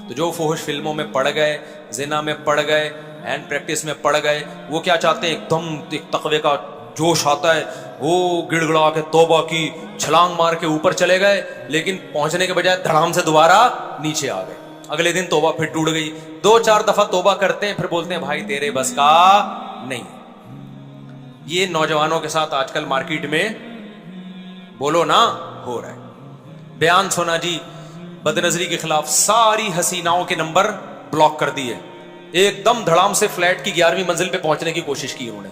تو جو فحش فلموں میں پڑ گئے, زنا میں پڑ گئے, ہینڈ پریکٹس میں پڑ گئے, وہ کیا چاہتے ہیں, ایک دم ایک تقوی کا جوش آتا ہے, وہ گڑ گڑا کے توبہ کی, چھلانگ مار کے اوپر چلے گئے, لیکن پہنچنے کے بجائے دھڑام سے دوبارہ نیچے آ گئے. اگلے دن توبہ پھر ٹوٹ گئی. 2-4 دفعہ توبہ کرتے ہیں, پھر بولتے ہیں بھائی تیرے بس کا نہیں. یہ نوجوانوں کے ساتھ آج کل مارکیٹ میں بولو نا ہو رہا ہے. بیان سونا جی, بد نظری کے خلاف ساری حسیناؤں کے نمبر بلاک کر دیے, ایک دم دھڑام سے فلیٹ کی 11ویں منزل پہ پہنچنے کی کوشش کی انہوں نے.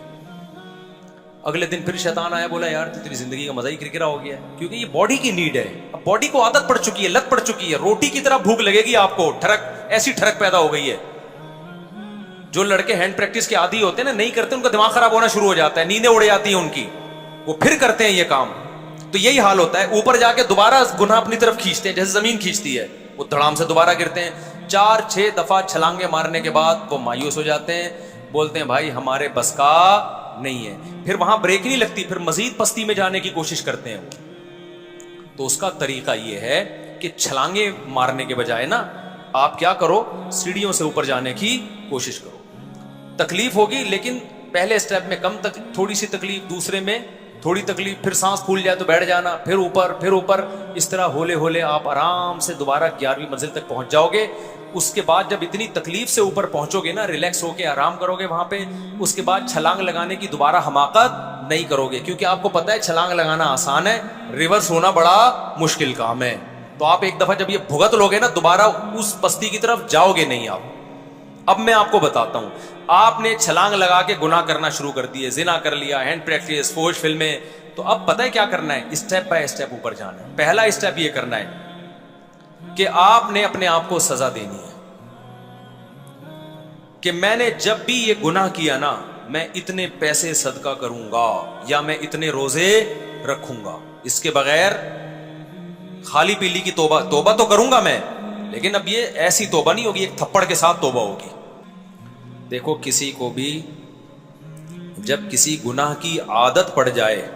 اگلے دن پھر شیطان آیا, بولا یار تیری زندگی کا مزہ ہی کرکرا ہو گیا ہے, کیونکہ یہ باڈی کی نیڈ ہے. اب باڈی کو عادت پڑ چکی ہے, لت پڑ چکی ہے, روٹی کی طرح بھوک لگے گی آپ کو, ٹھڑک ایسی ٹھڑک پیدا ہو گئی ہے. جو لڑکے ہینڈ پریکٹس کے عادی ہوتے ہیں نا, نہیں کرتے, ان کا دماغ خراب ہونا شروع ہو جاتا ہے, نیندیں اڑ جاتی ہیں ان کی, وہ پھر کرتے ہیں یہ کام. تو یہی حال ہوتا ہے, اوپر جا کے دوبارہ گناہ اپنی طرف کھینچتے ہیں, جیسے زمین کھینچتی ہے, وہ دھڑام سے دوبارہ گرتے ہیں. 4-6 دفعہ چھلانگے مارنے کے بعد وہ مایوس ہو جاتے ہیں, بولتے ہیں بھائی ہمارے بس کا نہیں ہے. پھر وہاں بریک نہیں لگتی, پھر مزید پستی میں جانے کی کوشش کرتے ہیں. تو اس کا طریقہ یہ ہے کہ چھلانگے مارنے کے بجائے نا آپ کیا کرو, سیڑھیوں سے اوپر جانے کی کوشش کرو. تکلیف ہوگی لیکن پہلے اسٹیپ میں کم تھوڑی سی تکلیف, دوسرے میں تھوڑی تکلیف, پھر سانس پھول جائے تو بیٹھ جانا, پھر اوپر, پھر اوپر. اس طرح ہولے ہولے آپ آرام سے دوبارہ 11ویں منزل تک پہنچ جاؤ گے. اس کے بعد جب اتنی تکلیف سے اوپر پہنچو گے نا, ریلیکس ہو کے آرام کرو گے وہاں پہ, اس کے بعد چھلانگ لگانے کی دوبارہ حماقت نہیں کرو گے, کیونکہ آپ کو پتا ہے چھلانگ لگانا آسان ہے, ریورس ہونا بڑا مشکل کام ہے. تو آپ ایک دفعہ جب یہ بھگت لوگے نا, دوبارہ اس پستی کی طرف جاؤ گے نہیں آپ. اب میں آپ کو بتاتا ہوں, آپ نے چھلانگ لگا کے گناہ کرنا شروع کر دیے, زنا کر لیا, ہینڈ پریکٹس, فحش فلمیں, تو اب پتہ ہے کیا کرنا ہے, اسٹیپ بائی اسٹیپ اوپر جانا ہے. پہلا اسٹیپ یہ کرنا ہے کہ آپ نے اپنے آپ کو سزا دینی ہے کہ میں نے جب بھی یہ گناہ کیا نا, میں اتنے پیسے صدقہ کروں گا یا میں اتنے روزے رکھوں گا. اس کے بغیر خالی پیلی کی توبہ تو کروں گا میں, لیکن اب یہ ایسی توبہ نہیں ہوگی, ایک تھپڑ کے ساتھ توبہ ہوگی. دیکھو کسی کو بھی جب کسی گناہ کی عادت پڑ جائے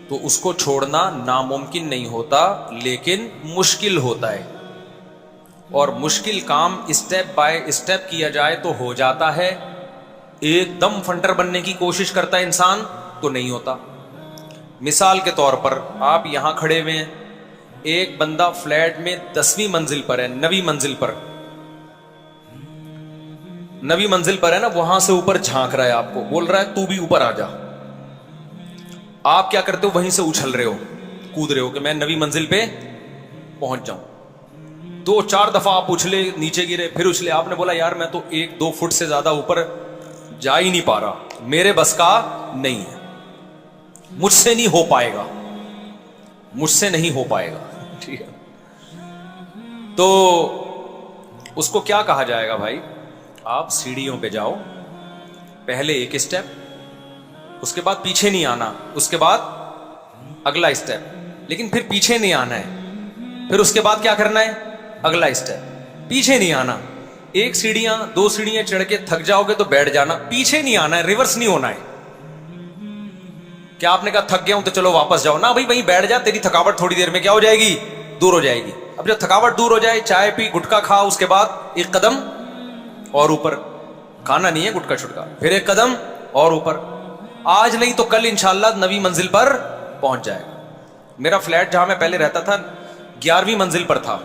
تو اس کو چھوڑنا ناممکن نہیں ہوتا, لیکن مشکل ہوتا ہے. اور مشکل کام اسٹیپ بائی اسٹیپ کیا جائے تو ہو جاتا ہے. ایک دم فنٹر بننے کی کوشش کرتا ہے انسان تو نہیں ہوتا. مثال کے طور پر آپ یہاں کھڑے ہوئے ہیں, ایک بندہ فلیٹ میں 10ویں منزل پر ہے, 9ویں منزل پر, 9ویں منزل پر ہے نا, وہاں سے اوپر جھانک رہا ہے آپ کو, بول رہا ہے تو بھی اوپر آ جا. آپ کیا کرتے ہو, وہیں سے اچھل رہے ہو, کود رہے ہو کہ میں 9ویں منزل پہ پہنچ جاؤں. 2-4 دفعہ آپ اچھلے, نیچے گرے, پھر اچھلے. آپ نے بولا یار میں تو 1-2 فٹ سے زیادہ اوپر جا ہی نہیں پا رہا, میرے بس کا نہیں ہے, مجھ سے نہیں ہو پائے گا, مجھ سے نہیں ہو پائے گا. ٹھیک ہے, تو اس کو کیا کہا جائے گا بھائی, آپ سیڑھیوں پہ جاؤ, پہلے ایک اسٹیپ, اس کے بعد پیچھے نہیں آنا, اس کے بعد اگلا اسٹیپ, لیکن پھر پیچھے نہیں آنا ہے. پھر اس کے بعد کیا کرنا ہے, اگلا اسٹیپ, پیچھے نہیں آنا. 1 سیڑھیاں 2 سیڑھیاں چڑھ کے تھک جاؤ گے تو بیٹھ جانا, پیچھے نہیں آنا ہے, ریورس نہیں ہونا ہے. کیا آپ نے کہا تھک گیا ہوں تو چلو واپس جاؤ, نہ بھائی وہیں بیٹھ جا, تیری تھکاوٹ تھوڑی دیر میں کیا ہو جائے گی, دور ہو جائے گی. اب جب تھکاوٹ دور ہو جائے, چائے پی, گٹکا کھا, اس کے بعد 1 قدم اور اوپر, کھانا نہیں ہے گٹکا چھٹکا, پھر 1 قدم اور اوپر. آج نہیں تو کل انشاءاللہ 9ویں منزل پر پہنچ جائے گا. میرا فلیٹ جہاں میں پہلے رہتا تھا 11ویں منزل پر تھا,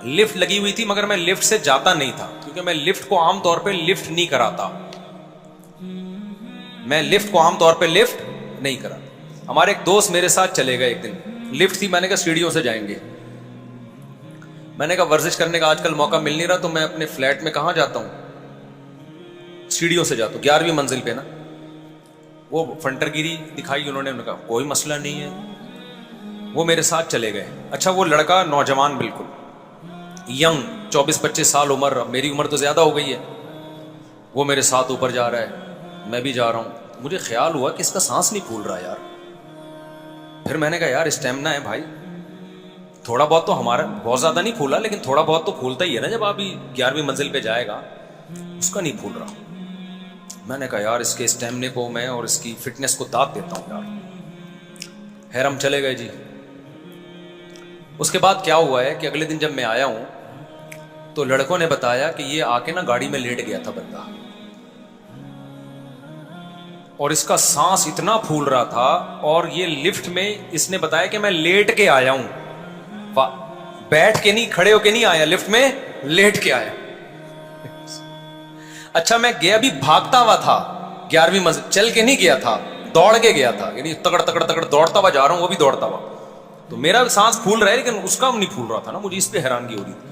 لفٹ لگی ہوئی تھی, مگر میں لفٹ سے جاتا نہیں تھا, کیونکہ میں لفٹ کو عام طور پہ لفٹ نہیں کراتا, میں لفٹ کو عام طور پہ لفٹ نہیں کراتا. ہمارے ایک دوست میرے ساتھ چلے گئے, ایک دن لفٹ تھی, میں نے کہا سیڑھیوں سے جائیں گے. میں نے کہا ورزش کرنے کا آج کل موقع مل نہیں رہا, تو میں اپنے فلیٹ میں کہاں جاتا ہوں, سیڑھیوں سے جاتا ہوں, 11ویں منزل پہ نا. وہ فنٹر گیری دکھائی انہوں نے کہا کوئی مسئلہ نہیں ہے, وہ میرے ساتھ چلے گئے. اچھا وہ لڑکا نوجوان, بالکل ینگ, 24-25 سال عمر, اب میری عمر تو زیادہ ہو گئی ہے, وہ میرے ساتھ اوپر جا رہا ہے, میں بھی جا رہا ہوں. مجھے خیال ہوا کہ اس کا سانس نہیں پھول رہا یار. پھر میں نے کہا یار اسٹیمنا ہے بھائی, تھوڑا بہت تو ہمارا, بہت زیادہ نہیں پھولا لیکن تھوڑا بہت تو پھولتا ہی ہے نا, جب آپ 11ویں منزل پہ جائے گا. اس کا نہیں پھول رہا. میں نے کہا یار اس کے اسٹیمنے کو میں اور اس کی فٹنس کو داد دیتا ہوں یار. خیر ہم چلے گئے جی. اس کے بعد کیا ہوا ہے کہ اگلے دن جب میں آیا ہوں تو لڑکوں نے بتایا کہ یہ آ کے نا گاڑی میں لیٹ گیا تھا بندہ, اور اس کا سانس اتنا پھول رہا تھا, اور یہ لفٹ میں اس نے بتایا کہ میں لیٹ کے آیا ہوں, بیٹھ کے نہیں, کھڑے ہو کے نہیں آیا, لفٹ میں لیٹ کے آیا. اچھا میں گیا بھی بھاگتا ہوا تھا 11ویں منزل, چل کے نہیں گیا تھا, دوڑ کے گیا تھا, یعنی تگڑ تگڑ تگڑ دوڑتا ہوا جا رہا ہوں, وہ بھی دوڑتا ہوا. تو میرا سانس پھول رہا ہے لیکن اس کا نہیں پھول رہا تھا نا, مجھے اس پہ حیرانگی ہو رہی تھی.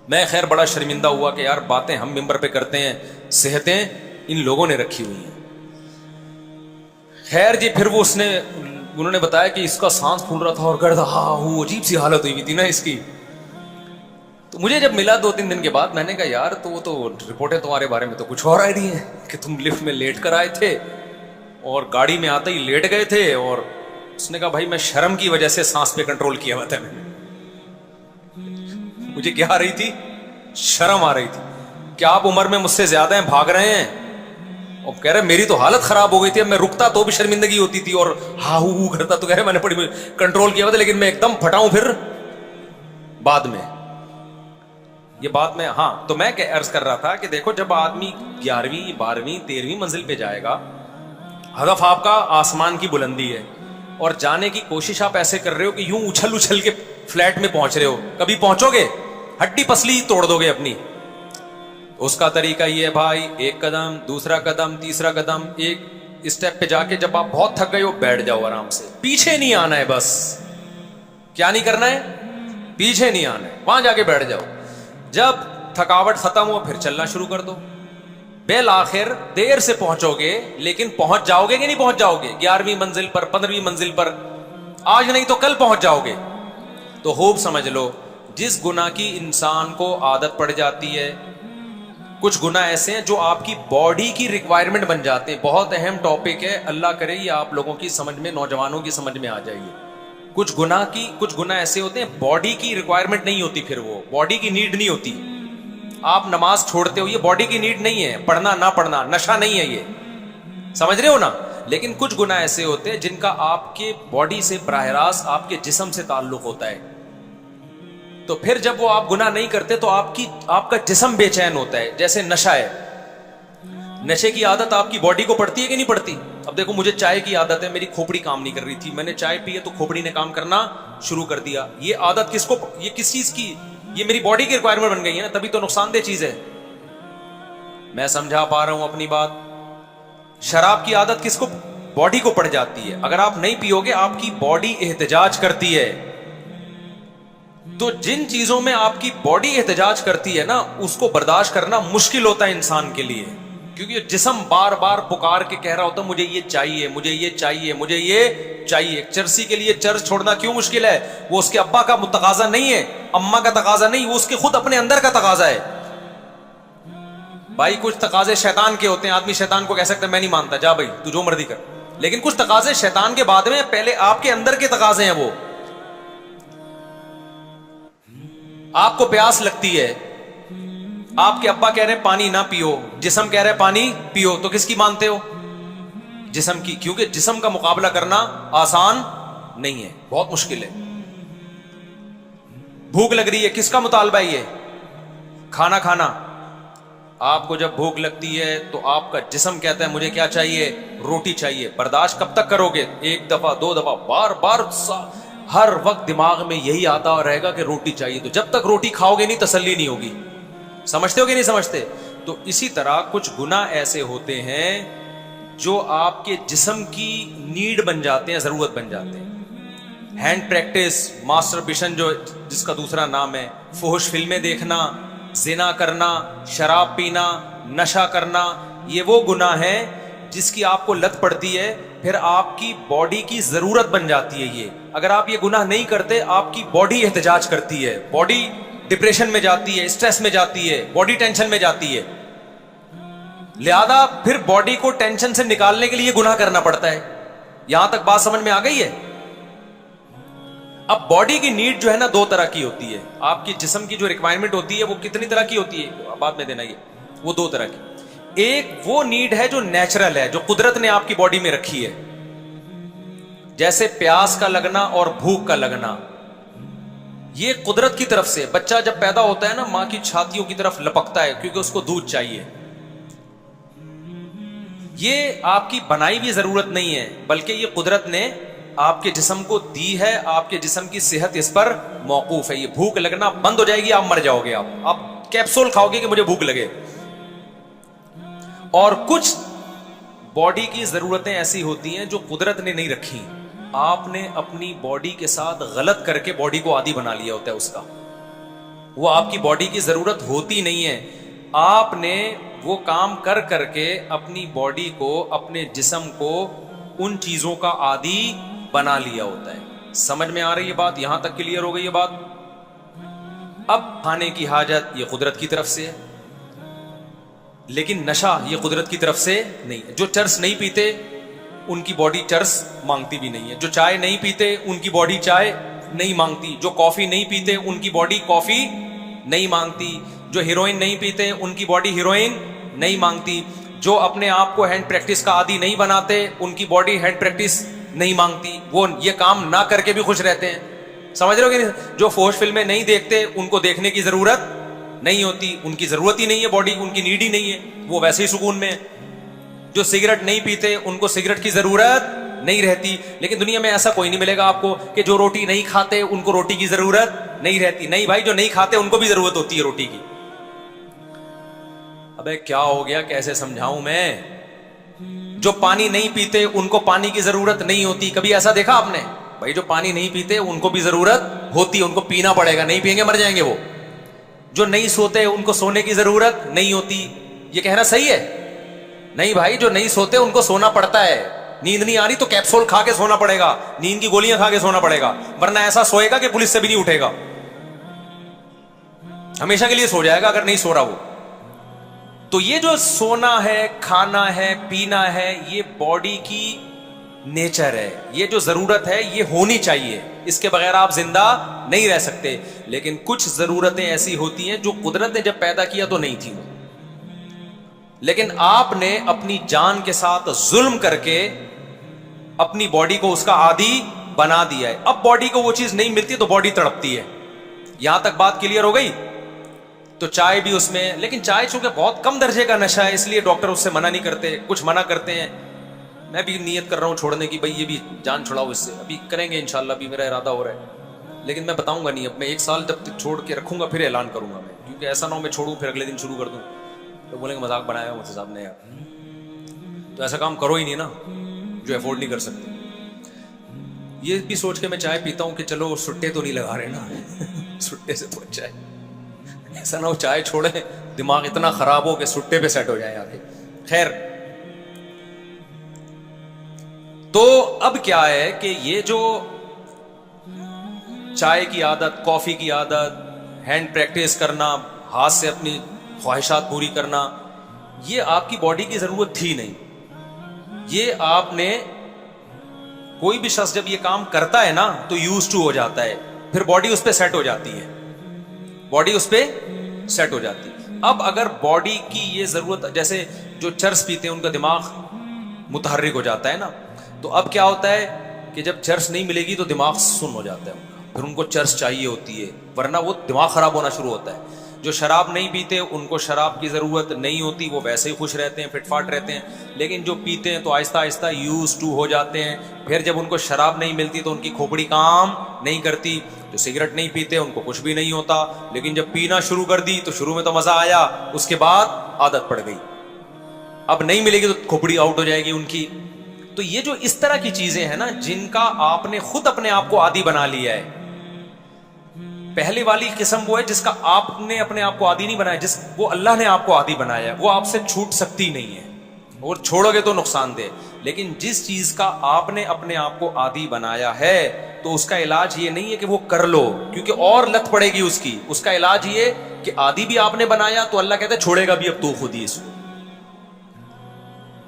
میں خیر بڑا شرمندہ ہوا کہ یار باتیں ہم ممبر پہ کرتے ہیں, صحتیں ان لوگوں نے رکھی ہوئی ہیں. خیر جی پھر وہ انہوں نے بتایا کہ اس کا سانس پھول رہا تھا اور گرد عجیب سی حالت ہوئی تھی نا اس کی. تو مجھے جب ملا 2-3 دن کے بعد, میں نے کہا یار تو وہ تو رپورٹیں تمہارے بارے میں تو کچھ اور آ رہی ہیں کہ تم لفٹ میں لیٹ کر آئے تھے اور گاڑی میں آتے ہی لیٹ گئے تھے. اور اس نے کہا بھائی میں شرم کی وجہ سے سانس پہ کنٹرول کیا ہوا تھا, میں مجھے کیا آ رہی تھی, شرم آ رہی تھی کہ آپ عمر میں مجھ سے زیادہ ہیں, بھاگ رہے ہیں. اور کہہ رہے میری تو حالت خراب ہو گئی تھی, اب میں رکتا تو بھی شرمندگی ہوتی تھی اور ہو کرتا, تو کہہ رہے میں نے بڑی کنٹرول کیا ہوا تھا, لیکن میں ایک دم پھٹاؤں پھر بعد میں. یہ بات میں تو میں عرض کر رہا تھا کہ دیکھو جب آدمی 11ویں 12ویں 13ویں منزل پہ جائے گا, ہدف آپ کا آسمان کی بلندی ہے, اور جانے کی کوشش آپ ایسے کر رہے ہو کہ یوں اچھل اچھل کے فلیٹ میں پہنچ رہے ہو, کبھی پہنچو گے ہڈی پسلی توڑ دو گے اپنی. اس کا طریقہ یہ ہے بھائی, ایک قدم, دوسرا قدم, تیسرا قدم, ایک اسٹیپ پہ جا کے جب آپ بہت تھک گئے ہو بیٹھ جاؤ آرام سے, پیچھے نہیں آنا ہے. بس کیا نہیں کرنا ہے, پیچھے نہیں آنا ہے, وہاں جا کے بیٹھ جاؤ. جب تھکاوٹ ختم ہو پھر چلنا شروع کر دو. بالآخر دیر سے پہنچو گے لیکن پہنچ جاؤ گے کہ نہیں پہنچ جاؤ گے 11ویں منزل پر, 15ویں منزل پر, آج نہیں تو کل پہنچ جاؤ گے. تو خوب سمجھ لو, جس گناہ کی انسان کو عادت پڑ جاتی ہے, کچھ گناہ ایسے ہیں جو آپ کی باڈی کی ریکوائرمنٹ بن جاتے ہیں. بہت اہم ٹاپک ہے, اللہ کرے یہ آپ لوگوں کی سمجھ میں, نوجوانوں کی سمجھ میں آ جائیے. کچھ گناہ ایسے ہوتے ہیں باڈی کی ریکوائرمنٹ نہیں ہوتی, پھر وہ باڈی کی نیڈ نہیں ہوتی. آپ نماز چھوڑتے ہو, یہ باڈی کی نیڈ نہیں ہے, پڑھنا نہ پڑھنا نشہ نہیں ہے, یہ سمجھ رہے ہو نا. لیکن کچھ گناہ ایسے ہوتے ہیں جن کا آپ کے باڈی سے براہ راست آپ کے جسم سے تعلق ہوتا ہے. تو پھر جب وہ آپ گناہ نہیں کرتے تو آپ کا جسم بے چین ہوتا ہے. جیسے نشہ ہے, نشے کی عادت آپ کی باڈی کو پڑتی ہے کہ نہیں پڑتی. اب دیکھو مجھے چائے کی عادت ہے, میری کھوپڑی کام نہیں کر رہی تھی, میں نے چائے پی ہے تو کھوپڑی نے کام کرنا شروع کر دیا. یہ عادت یہ کس چیز کی, یہ میری باڈی کی ریکوائرمنٹ بن گئی ہے نا, تبھی تو نقصان دہ چیز ہے. میں سمجھا پا رہا ہوں اپنی بات. شراب کی عادت کس کو, باڈی کو پڑ جاتی ہے. اگر آپ نہیں پیو گے آپ کی باڈی احتجاج کرتی ہے. تو جن چیزوں میں آپ کی باڈی احتجاج کرتی ہے نا, اس کو برداشت کرنا مشکل ہوتا ہے انسان کے لیے, کیونکہ جسم بار بار پکار کے کہہ رہا ہوتا ہے مجھے یہ چاہیے, مجھے یہ چاہیے, مجھے یہ چاہیے. ایک چرسی کے لیے چرس چھوڑنا کیوں مشکل ہے, وہ اس کے ابا کا تقاضا نہیں ہے, اماں کا تقاضا نہیں, وہ اس کے خود اپنے اندر کا تقاضا ہے. بھائی کچھ تقاضے شیطان کے ہوتے ہیں, آدمی شیطان کو کہہ سکتا ہے میں نہیں مانتا, جا بھائی تو جو مرضی کر. لیکن کچھ تقاضے شیطان کے بعد میں, پہلے آپ کے اندر کے تقاضے ہیں. وہ آپ کو پیاس لگتی ہے, آپ کے ابا کہہ رہے ہیں پانی نہ پیو, جسم کہہ رہے پانی پیو, تو کس کی مانتے ہو, جسم کی. کیونکہ جسم کا مقابلہ کرنا آسان نہیں ہے, بہت مشکل ہے. بھوک لگ رہی ہے, کس کا مطالبہ ہے یہ, کھانا کھانا. آپ کو جب بھوک لگتی ہے تو آپ کا جسم کہتا ہے مجھے کیا چاہیے, روٹی چاہیے. برداشت کب تک کرو گے, ایک دفعہ 2 دفعہ, بار بار ہر وقت دماغ میں یہی آتا رہے گا کہ روٹی چاہیے. تو جب تک روٹی کھاؤ گے نہیں تسلی نہیں ہوگی. سمجھتے ہو کہ نہیں سمجھتے. تو اسی طرح کچھ گناہ ایسے ہوتے ہیں جو آپ کے جسم کی نیڈ بن جاتے ہیں, ضرورت بن جاتے ہیں. ہینڈ پریکٹس, ماسٹربیشن جو جس کا دوسرا نام ہے, فحش فلمیں دیکھنا, زنا کرنا, شراب پینا, نشہ کرنا, یہ وہ گناہ ہیں جس کی آپ کو لت پڑتی ہے, پھر آپ کی باڈی کی ضرورت بن جاتی ہے. یہ اگر آپ یہ گناہ نہیں کرتے آپ کی باڈی احتجاج کرتی ہے, باڈی ڈپریشن میں جاتی ہے, اسٹریس میں جاتی ہے, باڈی ٹینشن میں جاتی ہے. لہذا پھر باڈی کو ٹینشن سے نکالنے کے لیے گناہ کرنا پڑتا ہے. یہاں تک بات سمجھ میں آ گئی ہے. اب باڈی کی نیڈ جو ہے نا 2 طرح کی ہوتی ہے. آپ کی جسم کی جو ریکوائرمنٹ ہوتی ہے وہ کتنی طرح کی ہوتی ہے بعد میں دینا, یہ وہ 2 طرح کی. ایک وہ نیڈ ہے جو نیچرل ہے, جو قدرت نے آپ کی باڈی میں رکھی ہے, جیسے پیاس کا لگنا اور بھوک کا لگنا. یہ قدرت کی طرف سے. بچہ جب پیدا ہوتا ہے نا ماں کی چھاتیوں کی طرف لپکتا ہے کیونکہ اس کو دودھ چاہیے. یہ آپ کی بنائی بھی ضرورت نہیں ہے بلکہ یہ قدرت نے آپ کے جسم کو دی ہے. آپ کے جسم کی صحت اس پر موقوف ہے. یہ بھوک لگنا بند ہو جائے گی, آپ مر جاؤ گے. آپ کیپسول کھاؤ گے کہ مجھے بھوک لگے. اور کچھ باڈی کی ضرورتیں ایسی ہوتی ہیں جو قدرت نے نہیں رکھی, آپ نے اپنی باڈی کے ساتھ غلط کر کے باڈی کو عادی بنا لیا ہوتا ہے اس کا. وہ آپ کی باڈی کی ضرورت ہوتی نہیں ہے, آپ نے وہ کام کر کر کے اپنی باڈی کو, اپنے جسم کو ان چیزوں کا عادی بنا لیا ہوتا ہے. سمجھ میں آ رہی ہے بات؟ یہاں تک کلیئر ہو گئی یہ بات. اب کھانے کی حاجت یہ قدرت کی طرف سے ہے, لیکن نشہ یہ قدرت کی طرف سے نہیں ہے. جو چرس نہیں پیتے ان کی باڈی چرس مانگتی بھی نہیں ہے. جو چائے نہیں پیتے ان کی باڈی چائے نہیں مانگتی. جو کافی نہیں پیتے ان کی باڈی کافی نہیں مانگتی. جو ہیروئن نہیں پیتے ان کی باڈی ہیروئن نہیں مانگتی. جو اپنے آپ کو ہینڈ پریکٹس کا عادی نہیں بناتے ان کی باڈی ہینڈ پریکٹس نہیں مانگتی. وہ یہ کام نہ کر کے بھی خوش رہتے ہیں. سمجھ رہے ہو کہ نہیں؟ جو فوش فلمیں نہیں دیکھتے ان کو دیکھنے کی ضرورت نہیں ہوتی, ان کی ضرورت ہی نہیں ہے, باڈی ان کی نیڈ ہی نہیں ہے, وہ ویسے ہی سکون میں. جو سگریٹ نہیں پیتے ان کو سگریٹ کی ضرورت نہیں رہتی. لیکن دنیا میں ایسا کوئی نہیں ملے گا آپ کو کہ جو روٹی نہیں کھاتے ان کو روٹی کی ضرورت نہیں رہتی. نہیں بھائی, جو نہیں کھاتے ان کو بھی ضرورت ہوتی ہے روٹی کی. ابے کیا ہو گیا, کیسے سمجھاؤں میں؟ جو پانی نہیں پیتے ان کو پانی کی ضرورت نہیں ہوتی. کبھی ایسا دیکھا آپ نے؟ بھائی جو پانی نہیں پیتے ان کو بھی ضرورت ہوتی ہے, ان کو پینا پڑے گا, نہیں پئیں گے مر جائیں گے وہ. جو نہیں سوتے ان کو سونے کی ضرورت نہیں ہوتی. یہ کہنا صحیح ہے؟ نہیں بھائی, جو نہیں سوتے ان کو سونا پڑتا ہے. نیند نہیں آ رہی تو کیپسول کھا کے سونا پڑے گا, نیند کی گولیاں کھا کے سونا پڑے گا, ورنہ ایسا سوئے گا کہ پولیس سے بھی نہیں اٹھے گا, ہمیشہ کے لیے سو جائے گا اگر نہیں سو رہا وہ. تو یہ جو سونا ہے, کھانا ہے, پینا ہے, یہ باڈی کی نیچر ہے. یہ جو ضرورت ہے یہ ہونی چاہیے, اس کے بغیر آپ زندہ نہیں رہ سکتے. لیکن کچھ ضرورتیں ایسی ہوتی ہیں جو قدرت نے جب پیدا کیا تو نہیں تھی, لیکن آپ نے اپنی جان کے ساتھ ظلم کر کے اپنی باڈی کو اس کا عادی بنا دیا ہے. اب باڈی کو وہ چیز نہیں ملتی تو باڈی تڑپتی ہے. یہاں تک بات کلیئر ہو گئی؟ تو چائے بھی اس میں, لیکن چائے چونکہ بہت کم درجے کا نشہ ہے اس لیے ڈاکٹر اس سے منع نہیں کرتے, کچھ منع کرتے ہیں. میں بھی نیت کر رہا ہوں چھوڑنے کی, بھائی یہ بھی جان چھڑاؤ اس سے, ابھی کریں گے انشاءاللہ, ابھی میرا ارادہ ہو رہا ہے, لیکن میں بتاؤں گا نہیں. اب میں 1 سال جب تک چھوڑ کے رکھوں گا پھر اعلان کروں گا میں, کیونکہ ایسا نہ ہو میں چھوڑوں پھر اگلے دن شروع کر دوں تو بولیں گے مذاق بنایا مجھ سے صاحب نے یار. تو ایسا کام کرو ہی نہیں نا جو افورڈ نہیں کر سکتے. یہ بھی سوچ کے میں چائے پیتا ہوں کہ چلو سٹے تو نہیں لگا رہے نا سٹے سے تو چائے, ایسا نہ ہو چائے چھوڑے دماغ اتنا خراب ہو کہ سٹے پہ سیٹ ہو جائے آگے. خیر, تو اب کیا ہے کہ یہ جو چائے کی عادت, کافی کی عادت, ہینڈ پریکٹس کرنا, ہاتھ سے اپنی خواہشات پوری کرنا, یہ آپ کی باڈی کی ضرورت تھی نہیں. یہ آپ نے, کوئی بھی شخص جب یہ کام کرتا ہے نا تو یوز ٹو ہو جاتا ہے, پھر باڈی اس پہ سیٹ ہو جاتی ہے, باڈی اس پہ سیٹ ہو جاتی ہے. اب اگر باڈی کی یہ ضرورت, جیسے جو چرس پیتے ہیں ان کا دماغ متحرک ہو جاتا ہے نا, تو اب کیا ہوتا ہے کہ جب چرس نہیں ملے گی تو دماغ سن ہو جاتا ہے ان کا, پھر ان کو چرس چاہیے ہوتی ہے, ورنہ وہ دماغ خراب ہونا شروع ہوتا ہے. جو شراب نہیں پیتے ان کو شراب کی ضرورت نہیں ہوتی, وہ ویسے ہی خوش رہتے ہیں, فٹ فاٹ رہتے ہیں. لیکن جو پیتے ہیں تو آہستہ آہستہ یوز ٹو ہو جاتے ہیں, پھر جب ان کو شراب نہیں ملتی تو ان کی کھوپڑی کام نہیں کرتی. جو سگریٹ نہیں پیتے ان کو کچھ بھی نہیں ہوتا, لیکن جب پینا شروع کر دی تو شروع میں تو مزہ آیا, اس کے بعد عادت پڑ گئی, اب نہیں ملے گی تو کھوپڑی آؤٹ ہو جائے گی ان کی. تو یہ جو اس طرح کی چیزیں ہیں نا جن کا آپ نے خود اپنے آپ کو عادی بنا لیا ہے, پہلی والی قسم وہ ہے جس کا آپ نے اپنے آپ کو عادی نہیں بنایا, جس وہ اللہ نے آپ کو عادی بنایا ہے, وہ آپ سے چھوٹ سکتی نہیں ہے, اور چھوڑو گے تو نقصان دہ. لیکن جس چیز کا آپ نے اپنے آپ کو عادی بنایا ہے تو اس کا علاج یہ نہیں ہے کہ وہ کر لو, کیونکہ اور لت پڑے گی اس کی. اس کا علاج یہ کہ عادی بھی آپ نے بنایا تو اللہ کہتے چھوڑے گا بھی اب تو خود ہی اس کو.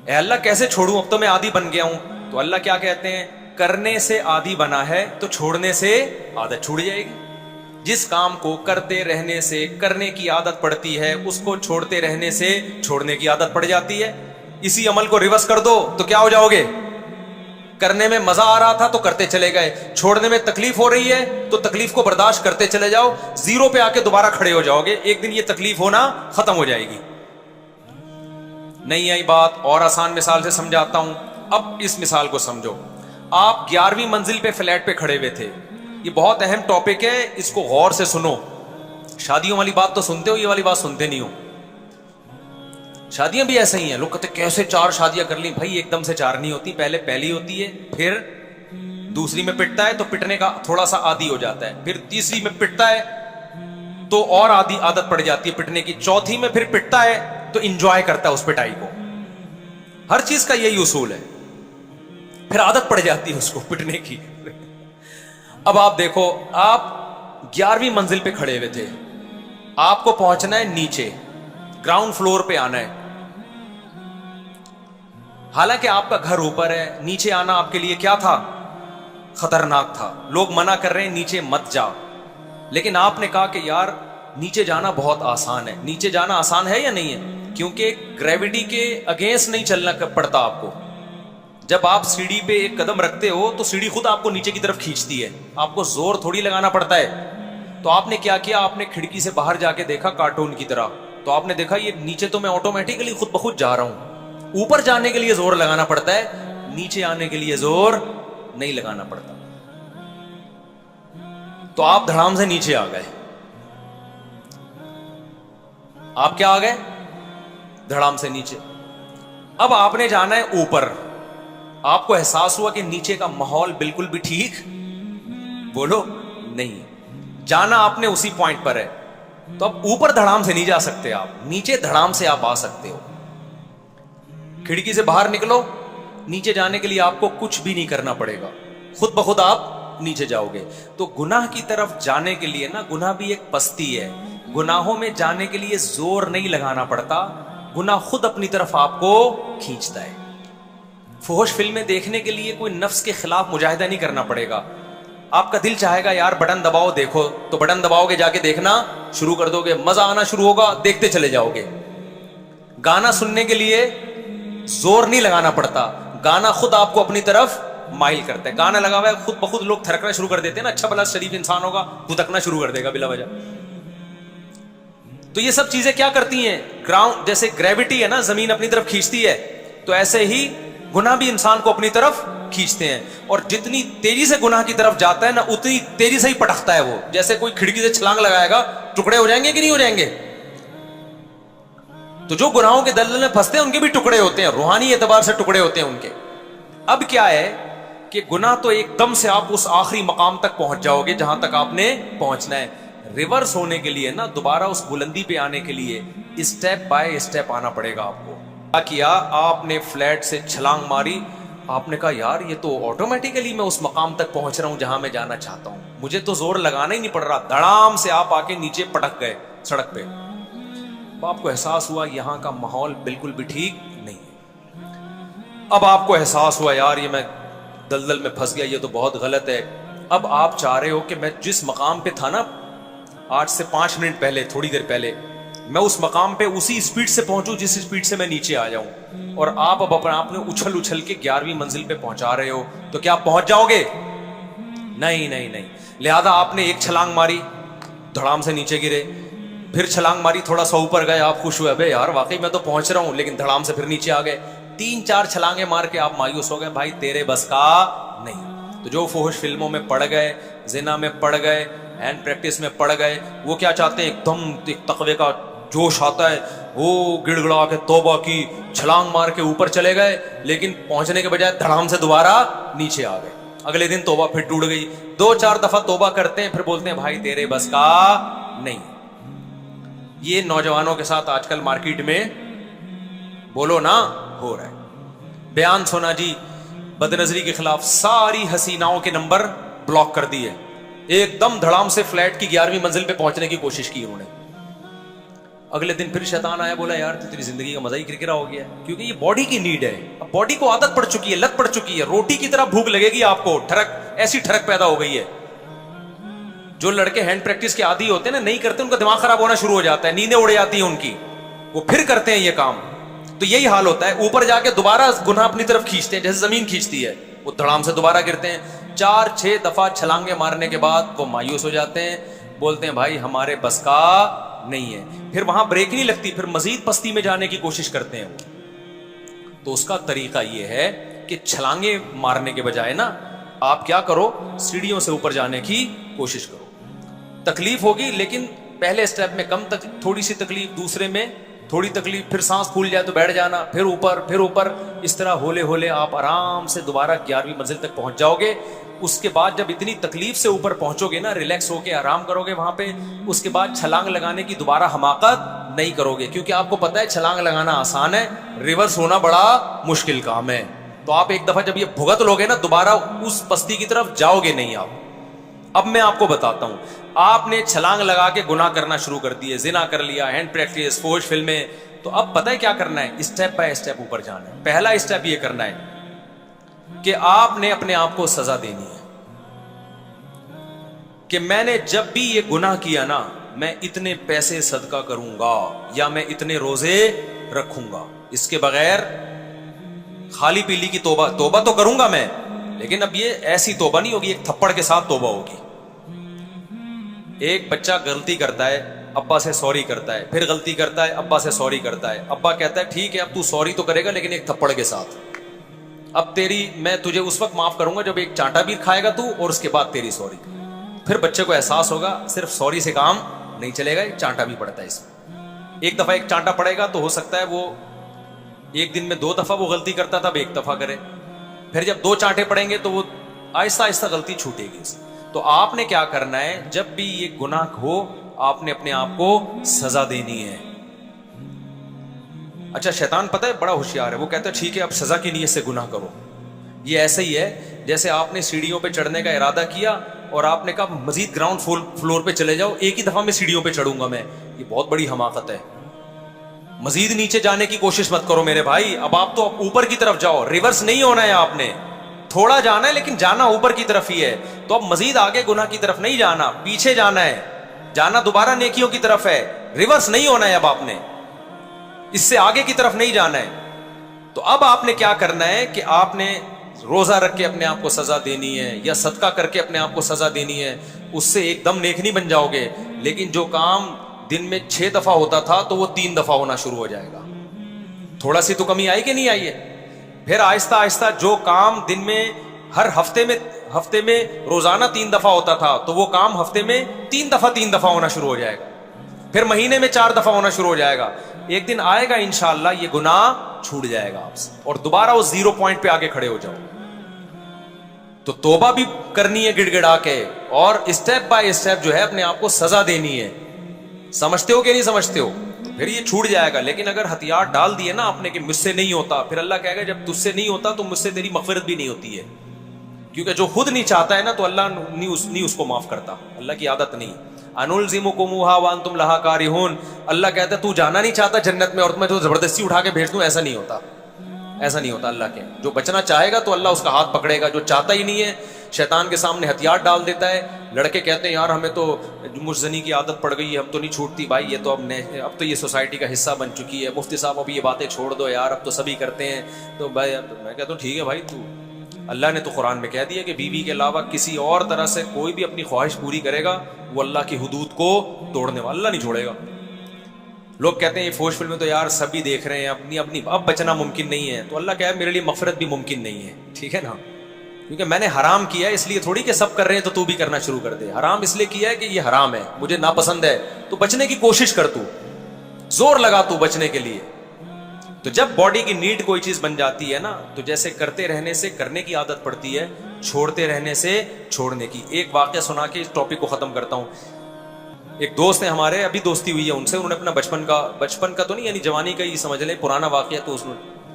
اے اللہ کیسے چھوڑوں, اب تو میں عادی بن گیا ہوں. تو اللہ کیا کہتے ہیں, کرنے سے عادی بنا ہے تو چھوڑنے سے عادت چھوڑ جائے گی. جس کام کو کرتے رہنے سے کرنے کی عادت پڑتی ہے, اس کو چھوڑتے رہنے سے چھوڑنے کی عادت پڑ جاتی ہے. اسی عمل کو ریورس کر دو تو کیا ہو جاؤ گے, کرنے میں مزہ آ رہا تھا تو کرتے چلے گئے, چھوڑنے میں تکلیف ہو رہی ہے تو تکلیف کو برداشت کرتے چلے جاؤ, زیرو پہ آ کے دوبارہ کھڑے ہو جاؤ گے, ایک دن یہ تکلیف ہونا ختم ہو جائے گی. نہیں آئی بات؟ اور آسان مثال سے سمجھاتا ہوں. اب اس مثال کو سمجھو. آپ 11ویں منزل پہ فلیٹ پہ کھڑے ہوئے تھے. یہ بہت اہم ٹاپک ہے, اس کو غور سے سنو. شادیوں والی بات تو سنتے ہو, یہ والی بات سنتے نہیں ہو. شادیاں بھی ایسے ہی ہیں, لوگ کہتے ہیں کیسے 4 شادیاں کر لیں. بھائی ایک دم سے 4 نہیں ہوتی, پہلے پہلی ہوتی ہے, پھر دوسری میں پٹتا ہے تو پٹنے کا تھوڑا سا عادی ہو جاتا ہے, پھر تیسری میں پٹتا ہے تو اور عادت پڑ جاتی ہے پٹنے کی, چوتھی میں پھر پٹتا ہے تو انجوائے کرتا ہے اس پٹائی کو. ہر چیز کا یہی اصول ہے, پھر عادت پڑ جاتی ہے اس کو پٹنے کی. اب آپ دیکھو, آپ 11ویں منزل پہ کھڑے ہوئے تھے, آپ کو پہنچنا ہے نیچے, گراؤنڈ فلور پہ آنا ہے. حالانکہ آپ کا گھر اوپر ہے, نیچے آنا آپ کے لیے کیا تھا؟ خطرناک تھا. لوگ منع کر رہے ہیں نیچے مت جا, لیکن آپ نے کہا کہ یار نیچے جانا بہت آسان ہے. نیچے جانا آسان ہے یا نہیں ہے؟ کیونکہ گریوٹی کے اگینسٹ نہیں چلنا پڑتا آپ کو. جب آپ سیڑھی پہ ایک قدم رکھتے ہو تو سیڑھی خود آپ کو نیچے کی طرف کھینچتی ہے, آپ کو زور تھوڑی لگانا پڑتا ہے. تو آپ نے کیا کیا, آپ نے کھڑکی سے باہر جا کے دیکھا کارٹون کی طرح, تو آپ نے دیکھا یہ نیچے تو میں آٹومیٹکلی خود بخود جا رہا ہوں. اوپر جانے کے لیے زور لگانا پڑتا ہے, نیچے آنے کے لیے زور نہیں لگانا پڑتا. تو آپ دھڑام سے نیچے آ گئے. آپ کیا آ گئے؟ دھڑام سے نیچے. اب آپ نے جانا ہے اوپر. آپ کو احساس ہوا کہ نیچے کا ماحول بالکل بھی ٹھیک بولو نہیں, جانا آپ نے اسی پوائنٹ پر ہے. تو اب اوپر دھڑام سے نہیں جا سکتے آپ, نیچے دھڑام سے آپ آ سکتے ہو. کھڑکی سے باہر نکلو, نیچے جانے کے لیے آپ کو کچھ بھی نہیں کرنا پڑے گا, خود بخود آپ نیچے جاؤ گے. تو گناہ کی طرف جانے کے لیے نا, گناہ بھی ایک پستی ہے, گناہوں میں جانے کے لیے زور نہیں لگانا پڑتا, گناہ خود اپنی طرف آپ کو کھینچتا ہے. فحش فلمیں دیکھنے کے لیے کوئی نفس کے خلاف مجاہدہ نہیں کرنا پڑے گا. آپ کا دل چاہے گا یار بٹن دباؤ دیکھو, تو بٹن دباؤ گے, جا کے دیکھنا شروع کر دو گے, مزہ آنا شروع ہوگا, دیکھتے چلے جاؤ گے. گانا سننے کے لیے زور نہیں لگانا پڑتا, گانا خود آپ کو اپنی طرف مائل کرتا ہے. گانا لگا ہوا ہے, خود بخود لوگ تھرکنا شروع کر دیتے ہیں نا, اچھا بھلا شریف انسان ہوگا گھتکنا شروع کر دے گا بلا وجہ. تو یہ سب چیزیں کیا کرتی ہیں؟ گراؤنڈ جیسے گریوٹی ہے نا, زمین اپنی طرف کھینچتی ہے, تو ایسے ہی گناہ بھی انسان کو اپنی طرف کھینچتے ہیں. اور جتنی تیزی سے گناہ کی طرف جاتا ہے نا, اتنی تیزی سے ہی پٹکتا ہے وہ. جیسے کوئی کھڑکی سے چھلانگ لگائے گا, ٹکڑے ہو جائیں گے کہ نہیں ہو جائیں گے؟ تو جو گناہوں کے دلدل میں پھنستے ہیں ان کے بھی ٹکڑے ہوتے ہیں, روحانی اعتبار سے ٹکڑے ہوتے ہیں ان کے. اب کیا ہے کہ گناہ تو ایک دم سے آپ اس آخری مقام تک پہنچ جاؤ گے جہاں تک آپ نے پہنچنا ہے. ریورس ہونے کے لیے نا, دوبارہ اس بلندی پہ آنے کے لیے اسٹیپ بائی اسٹیپ آنا پڑے گا آپ کو. کیا کیا آپ نے؟ فلیٹ سے چھلانگ ماری. آپ نے کہا یار یہ تو آٹومیٹیکلی میں اس مقام تک پہنچ رہا ہوں جہاں میں جانا چاہتا ہوں, مجھے تو زور لگانا ہی نہیں پڑ رہا. دھڑام سے آپ آ کے نیچے پٹک گئے سڑک پہ. آپ کو احساس ہوا یہاں کا ماحول بالکل بھی ٹھیک نہیں ہے. اب آپ کو احساس ہوا یار یہ میں دلدل میں پھنس گیا, یہ تو بہت غلط ہے. اب آپ چاہ رہے ہو کہ میں جس مقام پہ تھا نا آج سے 5 منٹ پہلے, تھوڑی دیر پہلے, میں اس مقام پہ اسی اسپیڈ سے پہنچوں جس اسپیڈ سے میں نیچے آ جاؤں. اور آپ اب اپنے آپ نے اچھل اچھل کے 11ویں منزل پہ پہنچا رہے ہو, تو کیا آپ پہنچ جاؤ گے؟ نہیں نہیں نہیں. لہذا آپ نے ایک چھلانگ ماری, دھڑام سے نیچے گرے, پھر چھلانگ ماری, تھوڑا سا اوپر گئے, آپ خوش ہوئے, بھائی یار واقعی میں تو پہنچ رہا ہوں, لیکن دھڑام سے پھر نیچے آ گئے. 3-4 چھلانگیں مار کے آپ مایوس ہو گئے, بھائی تیرے بس کا نہیں. تو جو فحش فلموں میں پڑ گئے, زنا میں پڑ گئے, ہینڈ پریکٹس میں پڑ گئے, وہ کیا چاہتے ہیں؟ ایک دم ایک تقوی کا جوش آتا ہے, وہ گڑ گڑا کے توبہ کی, چھلانگ مار کے اوپر چلے گئے, لیکن پہنچنے کے بجائے دھڑام سے دوبارہ نیچے آ گئے. اگلے دن توبہ پھر ٹوٹ گئی. 2-4 دفعہ توبہ کرتے ہیں, پھر بولتے ہیں بھائی تیرے بس کا نہیں. یہ نوجوانوں کے ساتھ آج کل مارکیٹ میں بولو نا ہو رہا ہے. بیان سونا جی, بد نظری کے خلاف ساری حسیناؤں کے نمبر بلاک کر دیے, ایک دم دھڑام سے فلیٹ کی 11ویں منزل پہ پہنچنے کی کوشش کی انہوں نے. اگلے دن پھر شیطان آیا, بولا یار تیری زندگی کا مزہ ہی کرکرا ہو گیا, کیونکہ یہ باڈی کی نیڈ ہے. اب باڈی کو عادت پڑ چکی ہے, لت پڑ چکی ہے, روٹی کی طرح بھوک لگے گی آپ کو, ٹھڑک ایسی ٹھڑک پیدا ہو گئی ہے. جو لڑکے ہینڈ پریکٹس کے عادی ہوتے ہیں نا, نہیں کرتے, ان کا دماغ خراب ہونا شروع ہو جاتا ہے, نیندیں اڑ جاتی ہیں ان کی, وہ پھر کرتے ہیں یہ کام. تو یہی حال ہوتا ہے, اوپر جا کے دوبارہ گناہ اپنی طرف کھینچتے ہیں جیسے زمین کھینچتی ہے. وہ دھڑام سے دوبارہ گرتے ہیں. 4-6 دفعہ چھلانگے مارنے کے بعد وہ مایوس ہو جاتے ہیں, بولتے ہیں بھائی ہمارے بس کا نہیں ہے. پھر وہاں بریک نہیں لگتی, پھر مزید پستی میں جانے کی کوشش کرتے ہیں. تو اس کا طریقہ یہ ہے کہ چھلانگے مارنے کے بجائے نا آپ کیا کرو, سیڑھیوں سے اوپر جانے کی کوشش کرو. تکلیف ہوگی لیکن پہلے اسٹیپ میں کم تھوڑی سی تکلیف, دوسرے میں تھوڑی تکلیف, پھر سانس پھول جائے تو بیٹھ جانا, پھر اوپر. اس طرح ہولے ہولے آپ آرام سے دوبارہ 11ویں منزل تک پہنچ جاؤ گے. اس کے بعد جب اتنی تکلیف سے اوپر پہنچو گے نا, ریلیکس ہو کے آرام کرو گے وہاں پہ, اس کے بعد چھلانگ لگانے کی دوبارہ حماقت نہیں کرو گے, کیونکہ آپ کو پتا ہے چھلانگ لگانا آسان ہے, ریورس ہونا بڑا مشکل کام ہے. تو آپ ایک دفعہ جب یہ بھگت لوگے نا, دوبارہ اس پستی کی طرف جاؤ گے نہیں آپ. اب میں آپ کو بتاتا ہوں, آپ نے چھلانگ لگا کے گناہ کرنا شروع کر دیے, زنا کر لیا, ہینڈ پریکٹس, فوج فلمیں, تو اب پتہ ہے کیا کرنا ہے, اسٹیپ بائی اسٹیپ اوپر جانا ہے. پہلا اسٹیپ یہ کرنا ہے کہ آپ نے اپنے آپ کو سزا دینی ہے کہ میں نے جب بھی یہ گناہ کیا نا, میں اتنے پیسے صدقہ کروں گا یا میں اتنے روزے رکھوں گا. اس کے بغیر خالی پیلی کی توبہ تو کروں گا میں, لیکن اب یہ ایسی توبہ نہیں ہوگی, ایک تھپڑ کے ساتھ توبہ ہوگی. ایک بچہ غلطی کرتا ہے, ابا سے سوری کرتا ہے, پھر غلطی کرتا ہے, ابا سے سوری کرتا ہے. ابا کہتا ہے ٹھیک ہے اب تو سوری تو کرے گا لیکن ایک تھپڑ کے ساتھ. اب میں تجھے اس وقت معاف کروں گا جب ایک چانٹا بھی کھائے گا تو, اور اس کے بعد تیری سوری. پھر بچے کو احساس ہوگا صرف سوری سے کام نہیں چلے گا, ایک چانٹا بھی پڑتا ہے اس میں. ایک دفعہ ایک چانٹا پڑے گا تو ہو سکتا ہے وہ ایک دن میں 2 دفعہ وہ غلطی کرتا تھا, اب 1 دفعہ کرے. پھر جب 2 چانٹے پڑیں گے تو وہ آہستہ آہستہ غلطی چھوٹے گی. تو آپ نے کیا کرنا ہے, جب بھی یہ گناہ ہو آپ نے اپنے آپ کو سزا دینی ہے. اچھا شیطان پتہ ہے بڑا ہوشیار ہے, وہ کہتا ہے ٹھیک ہے اب سزا کی نیت سے گناہ کرو. یہ ایسا ہی ہے جیسے آپ نے سیڑھیوں پہ چڑھنے کا ارادہ کیا اور آپ نے کہا مزید گراؤنڈ فلور پہ چلے جاؤ, ایک ہی دفعہ میں سیڑھیوں پہ چڑھوں گا میں. یہ بہت بڑی حماقت ہے. مزید نیچے جانے کی کوشش مت کرو میرے بھائی, اب آپ تو اوپر کی طرف جاؤ, ریورس نہیں ہونا ہے. آپ نے تھوڑا جانا ہے لیکن جانا اوپر کی طرف ہی ہے. تو اب مزید آگے گناہ کی طرف نہیں جانا, پیچھے جانا ہے, جانا دوبارہ نیکیوں کی طرف ہے, ریورس نہیں ہونا ہے. اب آپ نے اس سے آگے کی طرف نہیں جانا ہے. تو اب آپ نے کیا کرنا ہے کہ آپ نے روزہ رکھ کے اپنے آپ کو سزا دینی ہے یا صدقہ کر کے اپنے آپ کو سزا دینی ہے. اس سے ایک دم نیک نہیں بن جاؤ گے, لیکن جو کام دن میں 6 دفعہ ہوتا تھا تو وہ 3 دفعہ ہونا شروع ہو جائے گا. تھوڑا سی تو کمی آئی کہ نہیں آئی ہے. پھر آہستہ آہستہ جو کام دن میں ہر ہفتے میں روزانہ 3 دفعہ ہوتا تھا تو وہ کام ہفتے میں 3 دفعہ ہونا شروع ہو جائے گا. پھر مہینے میں 4 دفعہ ہونا شروع ہو جائے گا. ایک دن آئے گا انشاءاللہ یہ گناہ چھوٹ جائے گا آپ سے, اور دوبارہ وہ 0 پوائنٹ پہ آگے کھڑے ہو جاؤ. تو توبہ بھی کرنی ہے گڑ گڑا کے, اور اسٹیپ بائی اسٹیپ جو ہے اپنے آپ کو سزا دینی ہے. سمجھتے ہو کہ نہیں سمجھتے ہو؟ تو پھر یہ چھوٹ جائے گا. لیکن اگر ہتھیار ڈال دیے نا آپ نے کہ مجھ سے نہیں ہوتا, پھر اللہ کہے گا جب تجھ سے نہیں ہوتا تو مجھ سے تیری مغفرت بھی نہیں ہوتی ہے. کیونکہ جو خود نہیں چاہتا ہے نا تو اللہ نہیں اس کو معاف کرتا. اللہ کی عادت نہیں. انلزمکموہا وانتم لہا کارہون, اللہ کہتا ہے تو جانا نہیں چاہتا جنت میں اور میں تو زبردستی اٹھا کے بھیج دوں, ایسا نہیں ہوتا. ایسا نہیں ہوتا. اللہ کے جو بچنا چاہے گا تو اللہ اس کا ہاتھ پکڑے گا, جو چاہتا ہی نہیں ہے شیطان کے سامنے ہتھیار ڈال دیتا ہے. لڑکے کہتے ہیں یار ہمیں تو مجزنی کی عادت پڑ گئی ہے, ہم تو نہیں چھوٹتی بھائی, یہ تو اب تو یہ سوسائٹی کا حصہ بن چکی ہے. مفتی صاحب اب یہ باتیں چھوڑ دو یار, اب تو سبھی کرتے ہیں. تو بھائی میں کہتا ہوں ٹھیک ہے بھائی, تو اللہ نے تو قرآن میں کہہ دیا کہ بیوی کے علاوہ کسی اور طرح سے کوئی بھی اپنی خواہش پوری کرے گا وہ اللہ کی حدود کو توڑنے والا, اللہ نہیں چھوڑے گا. لوگ کہتے ہیں یہ فوج فلم میں تو یار سبھی دیکھ رہے ہیں, اپنی اب بچنا ممکن نہیں ہے. تو اللہ کہے میرے لیے مغفرت بھی ممکن نہیں ہے. ٹھیک ہے نا, کیونکہ میں نے حرام کیا ہے, اس لیے تھوڑی کہ سب کر رہے ہیں تو بھی کرنا شروع کر دے. حرام اس لیے کیا ہے کہ یہ حرام ہے, مجھے ناپسند ہے, تو بچنے کی کوشش کر, تو زور لگا تو بچنے کے لیے. تو جب باڈی کی نیڈ کوئی چیز بن جاتی ہے نا, تو جیسے کرتے رہنے سے کرنے کی عادت پڑتی ہے, چھوڑتے رہنے سے چھوڑنے کی. ایک واقعہ سنا کے اس ٹاپک کو ختم کرتا ہوں. ایک دوست ہیں ہمارے, ابھی دوستی ہوئی ہے ان سے, انہوں نے اپنا بچپن کا تو نہیں یعنی جوانی کا ہی سمجھ لیں, پرانا واقعہ تو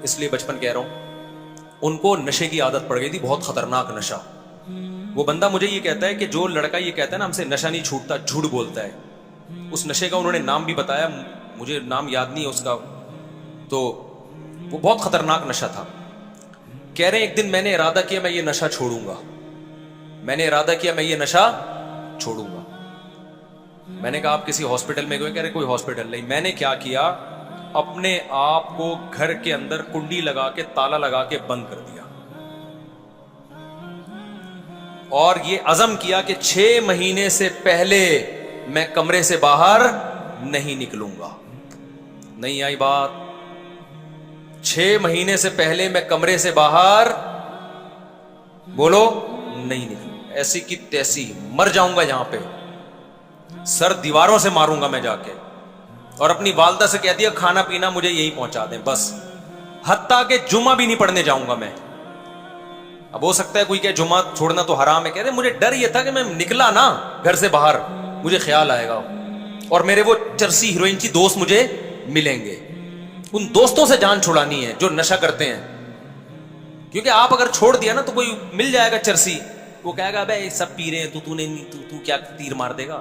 اس لیے بچپن کہہ رہا ہوں. ان کو نشے کی عادت پڑ گئی تھی, بہت خطرناک نشہ. وہ بندہ مجھے یہ کہتا ہے کہ جو لڑکا یہ کہتا ہے نا ہم سے نشہ نہیں چھوٹتا, جھوٹ بولتا ہے. اس نشے کا انہوں نے نام بھی بتایا, مجھے نام یاد نہیں ہے اس کا, تو وہ بہت خطرناک نشہ تھا. کہہ رہے ہیں ایک دن میں نے ارادہ کیا میں یہ نشہ چھوڑوں گا, میں نے ارادہ کیا میں یہ نشہ چھوڑوں گا. میں نے کہا آپ کسی ہاسپٹل میں گئے؟ کہہ رہے کوئی ہاسپٹل نہیں. میں نے کیا کیا, اپنے آپ کو گھر کے اندر کنڈی لگا کے تالا لگا کے بند کر دیا. اور یہ عزم کیا کہ 6 مہینے سے پہلے میں کمرے سے باہر نہیں نکلوں گا. نہیں آئی بات؟ 6 مہینے سے پہلے میں کمرے سے باہر بولو نہیں نکلوں. ایسی کی تیسی مر جاؤں گا یہاں پہ, سر دیواروں سے ماروں گا میں جا کے, اور اپنی والدہ سے کہہ دیا کھانا پینا مجھے یہی پہنچا دیں بس, حتیٰ کہ جمعہ بھی نہیں پڑھنے جاؤں گا میں. اب ہو سکتا ہے کوئی کہ جمعہ چھوڑنا تو حرام ہے, کہتے مجھے ڈر یہ تھا کہ میں نکلا نا گھر سے باہر مجھے خیال آئے گا اور میرے وہ چرسی ہیروئن دوست مجھے ملیں گے. ان دوستوں سے جان چھڑانی ہے جو نشہ کرتے ہیں, کیونکہ آپ اگر چھوڑ دیا نا تو کوئی مل جائے گا چرسی, وہ کہے گا بھائی سب پی رہے ہیں تو کیا تیر مار دے گا.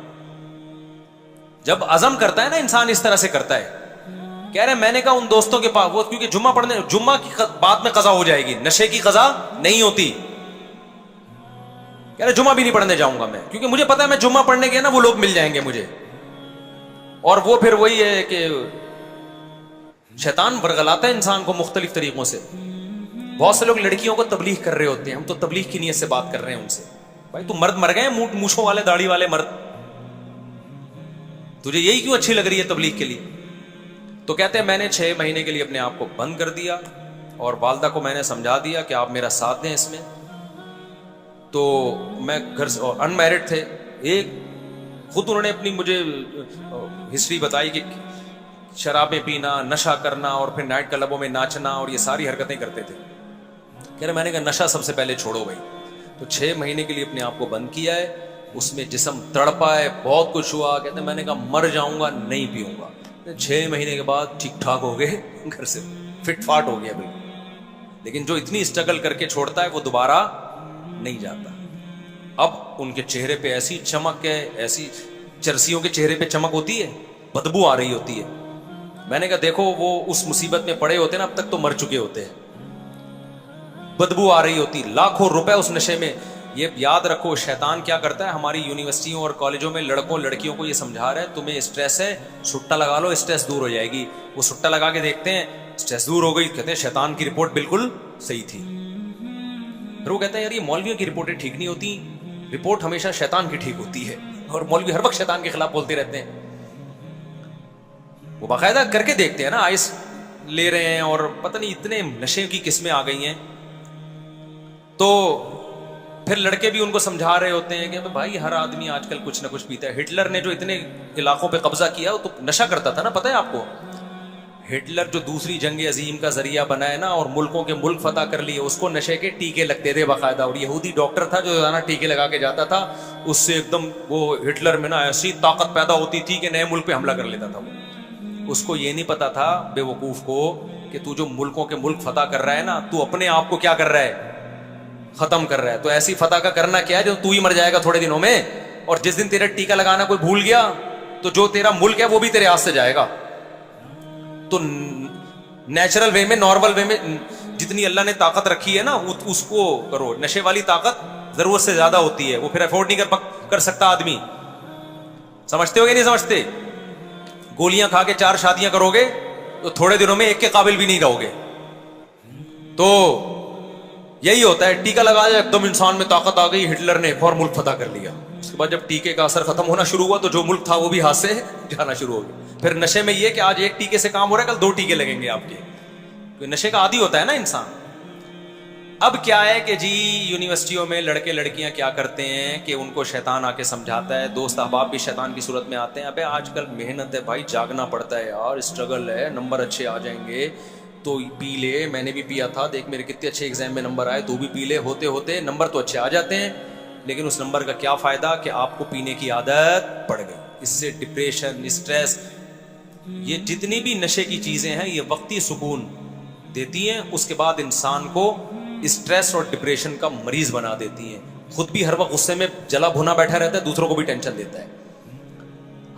جب عزم کرتا ہے نا انسان اس طرح سے کرتا ہے. کہہ رہے میں نے کہا ان دوستوں کے پاس وہ, کیونکہ جمعہ کی بعد میں قضا ہو جائے گی, نشے کی قضا نہیں ہوتی. کہہ رہے جمعہ بھی نہیں پڑھنے جاؤں گا میں, کیونکہ مجھے پتا ہے میں جمعہ پڑھنے گیا نا وہ لوگ مل جائیں گے مجھے. اور وہ پھر وہی ہے کہ شیطان ورگلاتا ہے انسان کو مختلف طریقوں سے. بہت سے لوگ لڑکیوں کو تبلیغ کر رہے ہوتے ہیں, ہم تو تبلیغ کی نیت سے بات کر رہے ہیں ان سے. بھائی تو مرد مر گئے مونچھوں والے داڑھی والے مرد, تجھے یہی کیوں اچھی لگ رہی ہے تبلیغ کے لیے؟ تو کہتے ہیں میں نے 6 مہینے کے لیے اپنے آپ کو بند کر دیا, اور والدہ کو میں نے سمجھا دیا کہ آپ میرا ساتھ دیں اس میں. تو میں گھر سے ان میرڈ تھے, ایک خود انہوں نے اپنی مجھے ہسٹری بتائی کہ شرابیں پینا, نشہ کرنا, اور پھر نائٹ کلبوں میں ناچنا اور یہ ساری حرکتیں کرتے تھے. کہہ رہے میں نے کہا نشہ سب سے پہلے چھوڑو بھائی. تو 6 مہینے کے لیے اپنے آپ کو بند کیا ہے, اس میں جسم تڑپا ہے, بہت کچھ ہوا. کہتے ہیں میں نے کہا مر جاؤں گا نہیں پیوں گا. 6 مہینے کے بعد ٹھیک ٹھاک ہو گئے, گھر سے فٹ فاٹ ہو گیا بھائی. لیکن جو اتنی اسٹرگل کر کے چھوڑتا ہے وہ دوبارہ نہیں جاتا. اب ان کے چہرے پہ ایسی چمک ہے, ایسی چرسیوں کے چہرے پہ چمک ہوتی ہے, بدبو آ رہی ہوتی ہے. میں نے کہا دیکھو وہ اس مصیبت میں پڑے ہوتے نا, اب تک تو مر چکے ہوتے ہیں. بدبو آ رہی ہوتی, لاکھوں روپے اس نشے میں. یہ یاد رکھو شیطان کیا کرتا ہے, ہماری یونیورسٹیوں اور کالجوں میں لڑکوں لڑکیوں کو یہ سمجھا رہا ہے تمہیں اسٹریس ہے, سٹا لگا لو اسٹریس دور ہو جائے گی. وہ سٹا لگا کے دیکھتے ہیں اسٹریس دور ہو گئی, کہتے ہیں شیطان کی رپورٹ بالکل صحیح تھی. پھر وہ کہتے ہیں یار یہ مولویوں کی رپورٹیں ٹھیک نہیں ہوتی, رپورٹ ہمیشہ شیطان کی ٹھیک ہوتی ہے, اور مولوی ہر وقت شیطان کے خلاف بولتے رہتے ہیں. وہ باقاعدہ کر کے دیکھتے ہیں نا, آئس لے رہے ہیں اور پتہ نہیں اتنے نشے کی قسمیں آ گئی ہیں. تو پھر لڑکے بھی ان کو سمجھا رہے ہوتے ہیں کہ بھائی ہر آدمی آج کل کچھ نہ کچھ پیتا ہے. ہٹلر نے جو اتنے علاقوں پہ قبضہ کیا وہ تو نشہ کرتا تھا نا, پتہ ہے آپ کو. ہٹلر جو دوسری جنگ عظیم کا ذریعہ بنا ہے نا, اور ملکوں کے ملک فتح کر لیے, اس کو نشے کے ٹیکے لگتے تھے باقاعدہ. اور یہودی ڈاکٹر تھا جو روزانہ ٹیکے لگا کے جاتا تھا, اس سے ایک دم وہ ہٹلر میں نا ایسی طاقت پیدا ہوتی تھی کہ نئے ملک پہ حملہ کر لیتا تھا. وہ اس کو یہ نہیں پتا تھا بے وقوف کو کہ تو جو ملکوں کے ملک فتح کر رہا ہے نا, تو اپنے آپ کو کیا کر رہا ہے, ختم کر رہا ہے. تو ایسی فتح کا کرنا کیا ہے جو تو ہی مر جائے گا تھوڑے دنوں میں, اور جس دن تیرا ٹیکا لگانا کوئی بھول گیا تو جو تیرا ملک ہے وہ بھی تیرے ہاتھ سے جائے گا. تو نیچرل وے میں, نارمل وے میں جتنی اللہ نے طاقت رکھی ہے نا اس کو کرو. نشے والی طاقت ضرورت سے زیادہ ہوتی ہے, وہ پھر افورڈ نہیں کر سکتا آدمی. سمجھتے ہو کہ نہیں سمجھتے؟ گولیاں کھا کے 4 شادیاں کرو گے تو تھوڑے دنوں میں ایک کے قابل بھی نہیں رہو گے. تو یہی ہوتا ہے, ٹیکا لگایا ایک دم انسان میں طاقت آ گئی, ہٹلر نے ایک اور ملک فتح کر لیا. اس کے بعد جب ٹیکے کا اثر ختم ہونا شروع ہوا تو جو ملک تھا وہ بھی ہاتھ سے جانا شروع ہو گیا. پھر نشے میں یہ کہ آج ایک ٹیکے سے کام ہو رہا ہے, کل 2 ٹیکے لگیں گے آپ کے. نشے کا عادی ہوتا ہے نا انسان. اب کیا ہے کہ جی یونیورسٹیوں میں لڑکے لڑکیاں کیا کرتے ہیں کہ ان کو شیطان آ کے سمجھاتا ہے, دوست احباب بھی شیطان کی صورت میں آتے ہیں. ابے آج کل محنت ہے بھائی, جاگنا پڑتا ہے یار, اسٹرگل ہے, نمبر اچھے آ جائیں گے تو پی لے. میں نے بھی پیا تھا, دیکھ میرے کتنے اچھے ایگزام میں نمبر آئے, تو بھی پی لے. ہوتے ہوتے نمبر تو اچھے آ جاتے ہیں, لیکن اس نمبر کا کیا فائدہ کہ آپ کو پینے کی عادت پڑ گئی. اس سے ڈپریشن, اسٹریس, یہ جتنی بھی نشے کی چیزیں ہیں یہ وقتی سکون دیتی ہیں, اس کے بعد انسان کو اسٹریس اور ڈپریشن کا مریض بنا دیتی ہیں. خود بھی ہر وقت غصے میں جلا بھونا بیٹھا رہتا ہے, دوسروں کو بھی ٹینشن دیتا ہے.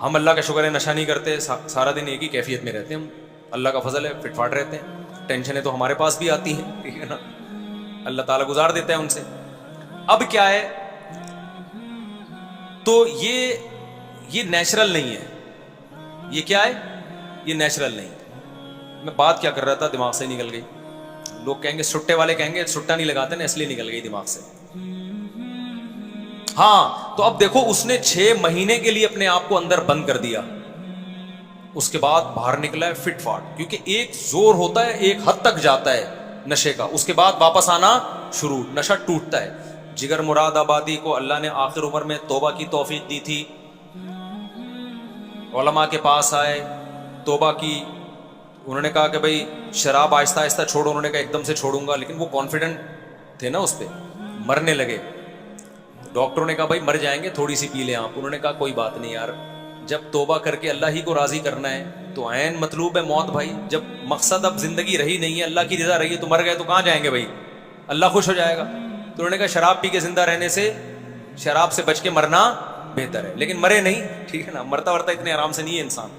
ہم اللہ کا شکر ہے نشہ نہیں کرتے, سارا دن ایک ہی کیفیت میں رہتے ہیں. ہم اللہ کا فضل ہے, فٹ فاٹ رہتے ہیں. ٹینشنیں تو ہمارے پاس بھی آتی ہیں, ٹھیک ہے نا, اللہ تعالیٰ گزار دیتا ہے ان سے. اب کیا ہے, تو یہ نیچرل نہیں ہے. یہ کیا ہے, یہ نیچرل نہیں. میں بات کیا کر رہا تھا, دماغ سے نکل گئی. لوگ کہیں گے سٹے والے کہیں گے سٹا نہیں لگاتے نا اس لیے نکل گئی دماغ سے. ہاں تو اب دیکھو اس نے 6 مہینے کے لیے اپنے آپ کو اندر بند کر دیا, اس کے بعد باہر نکلا ہے فٹ فاٹ, کیونکہ ایک زور ہوتا ہے, ایک حد تک جاتا ہے نشے کا, اس کے بعد واپس آنا شروع, نشہ ٹوٹتا ہے. جگر مراد آبادی کو اللہ نے آخر عمر میں توبہ کی توفیق دی تھی, علماء کے پاس آئے, توبہ کی, انہوں نے کہا کہ بھائی شراب آہستہ آہستہ چھوڑو, انہوں نے کہا ایک دم سے چھوڑوں گا, لیکن وہ کانفیڈنٹ تھے نا اس پہ, مرنے لگے. ڈاکٹروں نے کہا بھائی مر جائیں گے, تھوڑی سی پی لیں آپ, انہوں نے کہا کوئی بات نہیں یار, جب توبہ کر کے اللہ ہی کو راضی کرنا ہے تو عین مطلوب ہے موت بھائی, جب مقصد اب زندگی رہی نہیں ہے, اللہ کی رضا رہی ہے, تو مر گئے تو کہاں جائیں گے بھائی, اللہ خوش ہو جائے گا. تو انہوں نے کہا شراب پی کے زندہ رہنے سے شراب سے بچ کے مرنا بہتر ہے, لیکن مرے نہیں, ٹھیک ہے نا, مرتا ورتا اتنے آرام سے نہیں ہے انسان,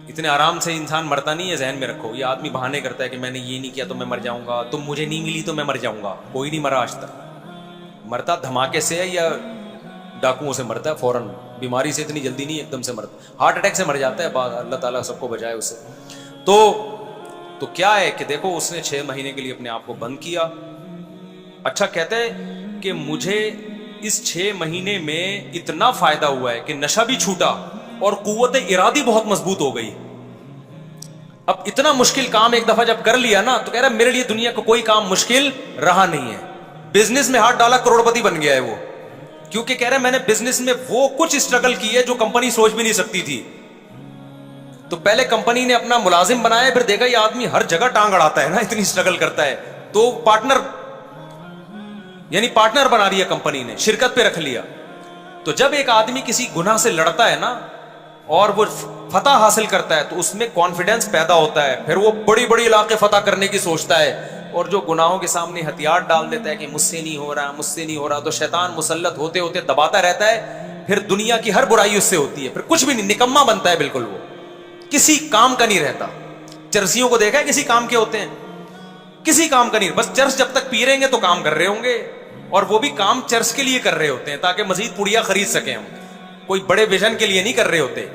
اتنے آرام سے انسان مرتا نہیں ہے, ذہن میں رکھو. یہ آدمی بہانے کرتا ہے کہ میں نے یہ نہیں کیا تو میں مر جاؤں گا, تم مجھے نہیں ملی تو میں مر جاؤں گا, کوئی نہیں مرا آج تک. مرتا دھماکے سے ہے یا ڈاکوؤں سے مرتا ہے فوراً, بیماری سے اتنی جلدی نہیں ایک دم سے مرتا, ہارٹ اٹیک سے مر جاتا ہے, اللہ تعالیٰ سب کو بچائے اس سے. تو کیا ہے کہ دیکھو اس نے 6 مہینے کے لیے اپنے آپ کو بند کیا. اچھا کہتے ہیں کہ مجھے اس 6 مہینے میں اتنا فائدہ ہوا ہے کہ نشہ بھی چھوٹا اور قوت ارادی بہت مضبوط ہو گئی. اب اتنا مشکل کام ایک دفعہ جب کر لیا نا, تو کہہ رہا میرے لیے دنیا کا کوئی کام مشکل رہا نہیں ہے. بزنس میں ہاتھ ڈالا کروڑپتی بن گیا ہے وہ, کیونکہ کہہ رہے میں نے بزنس میں وہ کچھ اسٹرگل کی ہے جو کمپنی سوچ بھی نہیں سکتی تھی. تو پہلے کمپنی نے اپنا ملازم بنایا, پھر دیکھا یہ آدمی ہر جگہ ٹانگ اڑاتا ہے نا, اتنی اسٹرگل کرتا ہے, تو پارٹنر یعنی پارٹنر بنا لیا کمپنی نے, شرکت پہ رکھ لیا. تو جب ایک آدمی کسی گناہ سے لڑتا ہے نا اور وہ فتح حاصل کرتا ہے تو اس میں کانفیڈنس پیدا ہوتا ہے, پھر وہ بڑی بڑی علاقے فتح کرنے کی سوچتا ہے, اور جو گناہوں کے سامنے ہتھیار ڈال دیتا ہے کہ مجھ سے نہیں ہو رہا, مجھ سے نہیں ہو رہا, تو شیطان مسلط ہوتے ہوتے دباتا رہتا ہے, پھر دنیا کی ہر برائی اس سے ہوتی ہے, پھر کچھ بھی نہیں, نکما بنتا ہے بالکل, وہ کسی کام کا نہیں رہتا. چرسیوں کو دیکھا ہے کسی کام کے ہوتے ہیں, کسی کام کا نہیں, بس چرس جب تک پی رہیں گے تو کام کر رہے ہوں گے, اور وہ بھی کام چرس کے لیے کر رہے ہوتے ہیں تاکہ مزید پڑیا خرید سکیں ہم, کوئی بڑے ویژن کے لیے نہیں کر رہے ہوتے.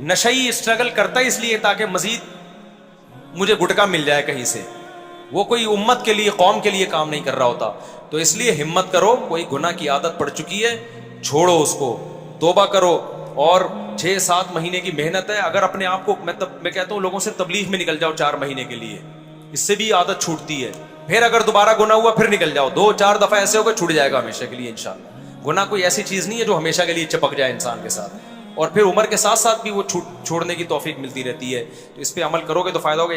نشئی اسٹرگل کرتا ہے اس لیے تاکہ مزید مجھے گٹکا مل جائے کہیں سے, وہ کوئی امت کے لیے قوم کے لیے کام نہیں کر رہا ہوتا. تو اس لیے ہمت کرو, کوئی گناہ کی عادت پڑ چکی ہے چھوڑو اس کو, توبہ کرو, اور 6-7 مہینے کی محنت ہے. اگر اپنے آپ کو میں کہتا ہوں لوگوں سے تبلیغ میں نکل جاؤ 4 مہینے کے لیے, اس سے بھی عادت چھوٹتی ہے. پھر اگر دوبارہ گناہ ہوا پھر نکل جاؤ, 2-4 دفعہ ایسے ہوگا چھوٹ جائے گا ہمیشہ کے لیے انشاءاللہ. گناہ کوئی ایسی چیز نہیں ہے جو ہمیشہ کے لیے چپک جائے انسان کے ساتھ, اور پھر عمر کے ساتھ ساتھ بھی وہ چھوڑنے کی توفیق ملتی رہتی ہے. تو اس پہ عمل کرو گے تو فائدہ ہوگا.